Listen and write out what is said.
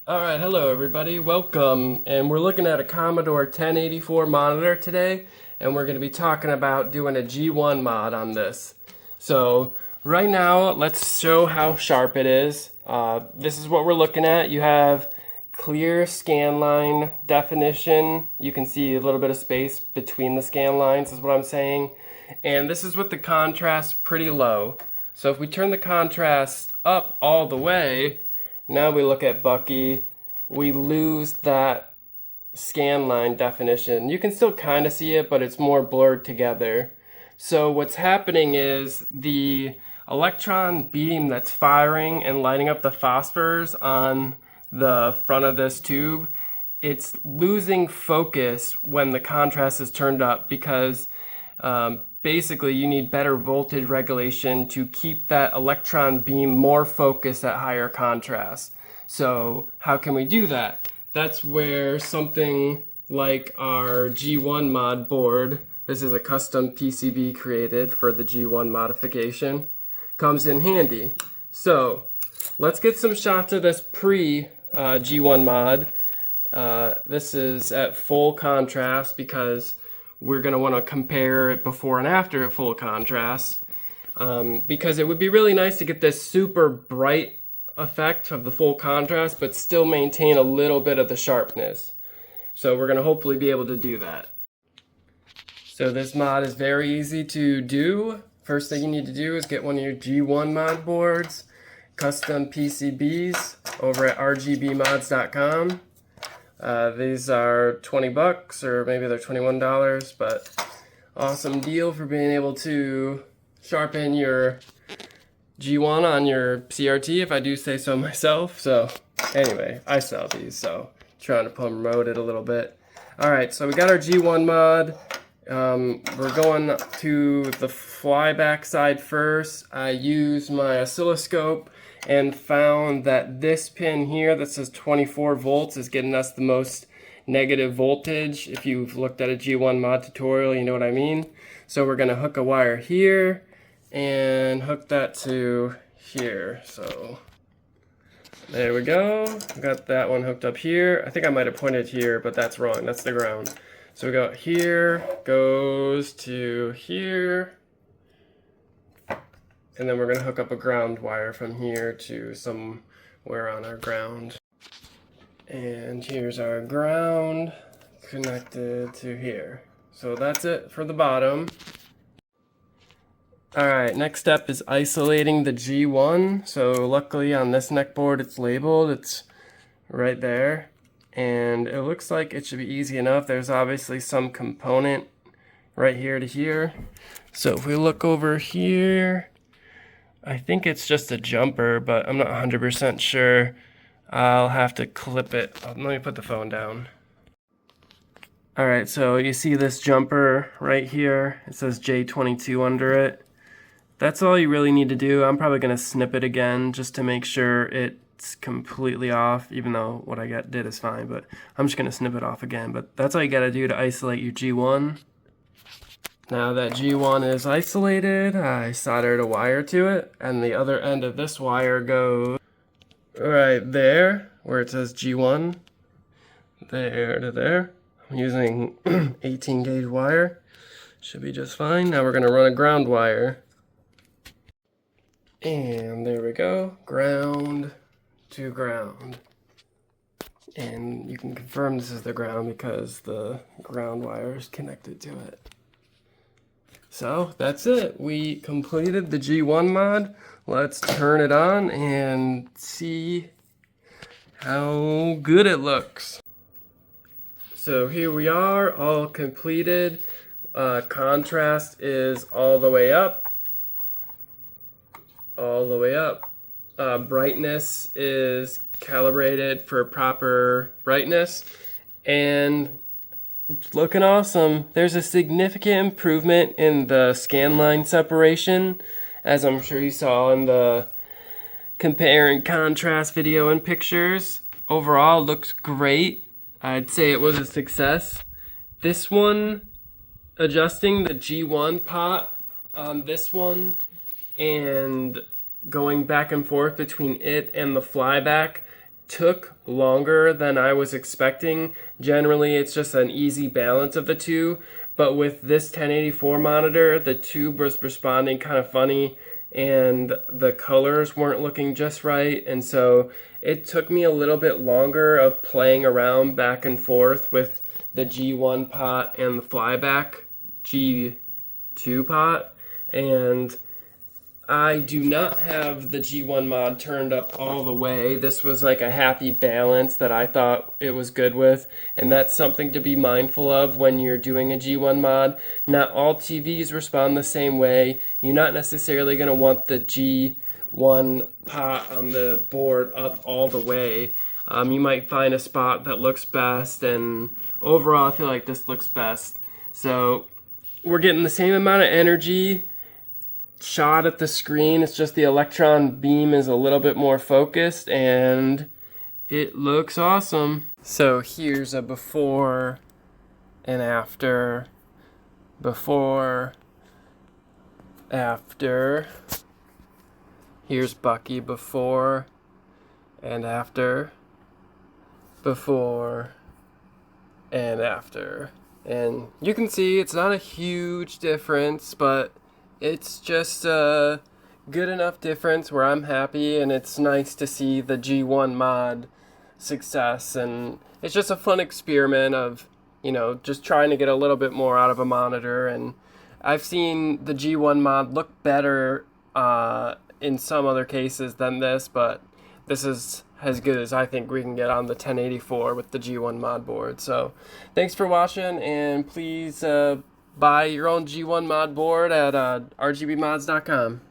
Alright, hello everybody, welcome, and we're looking at a Commodore 1084 monitor today, and we're going to be talking about doing a G1 mod on this. So, right now, let's show how sharp it is. This is what we're looking at. You have clear scanline definition. You can see a little bit of space between the scan lines is what I'm saying. And this is with the contrast pretty low. So if we turn the contrast up all the way, now we look at Bucky, we lose that scan line definition. You can still kind of see it, but it's more blurred together. So what's happening is the electron beam that's firing and lighting up the phosphors on the front of this tube, it's losing focus when the contrast is turned up because basically you need better voltage regulation to keep that electron beam more focused at higher contrast. So how can we do that? That's where something like our G1 mod board, this is a custom PCB created for the G1 modification, comes in handy. So let's get some shots of this pre G1 mod. This is at full contrast because we're going to want to compare it before and after at full contrast, because it would be really nice to get this super bright effect of the full contrast but still maintain a little bit of the sharpness. So we're going to hopefully be able to do that. So this mod is very easy to do. First thing you need to do is get one of your G1 mod boards, custom PCBs over at rgbmods.com. These are 20 bucks, or maybe they're $21, but awesome deal for being able to sharpen your G1 on your CRT, if I do say so myself. So anyway, I sell these, so trying to promote it a little bit. Alright, so we got our G1 mod. We're going to the flyback side first. I used my oscilloscope and found that this pin here that says 24 volts is getting us the most negative voltage. If you've looked at a G1 mod tutorial, you know what I mean. So we're going to hook a wire here and hook that to here. So there we go. Got that one hooked up here. I think I might have pointed here, but that's wrong. That's the ground. So we go here, goes to here. And then we're going to hook up a ground wire from here to somewhere on our ground. And here's our ground connected to here. So that's it for the bottom. Alright, next step is isolating the G1. So luckily on this neck board it's labeled, it's right there. And it looks like it should be easy enough. There's obviously some component right here to here. So if we look over here, I think it's just a jumper, but I'm not 100% sure. I'll have to clip it. Let me put the phone down. Alright, so you see this jumper right here. It says J22 under it. That's all you really need to do. I'm probably going to snip it again just to make sure it's completely off, even though what I did is fine, but I'm just going to snip it off again. But that's all you got to do to isolate your G1. Now that G1 is isolated, I soldered a wire to it, and the other end of this wire goes right there, where it says G1, there to there. I'm using 18 gauge wire, should be just fine. Now we're going to run a ground wire. And there we go, ground to ground. And you can confirm this is the ground because the ground wire is connected to it. So that's it. We completed the G1 mod. Let's turn it on and see how good it looks. So here we are, all completed. Contrast is all the way up. All the way up. Brightness is calibrated for proper brightness. And it's looking awesome. There's a significant improvement in the scan line separation, as I'm sure you saw in the compare and contrast video and pictures. Overall, looks great. I'd say it was a success. This one, adjusting the G1 pot on this one and going back and forth between it and the flyback took longer than I was expecting. Generally, it's just an easy balance of the two, but with this 1084 monitor, the tube was responding kind of funny and the colors weren't looking just right, and so it took me a little bit longer of playing around back and forth with the G1 pot and the flyback G2 pot, and I do not have the G1 mod turned up all the way. This was like a happy balance that I thought it was good with, and that's something to be mindful of when you're doing a G1 mod. Not all TVs respond the same way. You're not necessarily going to want the G1 pot on the board up all the way. You might find a spot that looks best, and overall I feel like this looks best. So we're getting the same amount of energy shot at the screen. It's just the electron beam is a little bit more focused and it looks awesome. So here's a before and after. Before, after. Here's Bucky before and after. Before and after. And you can see it's not a huge difference, but it's just a good enough difference where I'm happy, and it's nice to see the G1 mod success, and it's just a fun experiment of, you know, just trying to get a little bit more out of a monitor. And I've seen the G1 mod look better in some other cases than this, but this is as good as I think we can get on the 1084 with the G1 mod board. So thanks for watching, and please buy your own G1 mod board at rgbmods.com.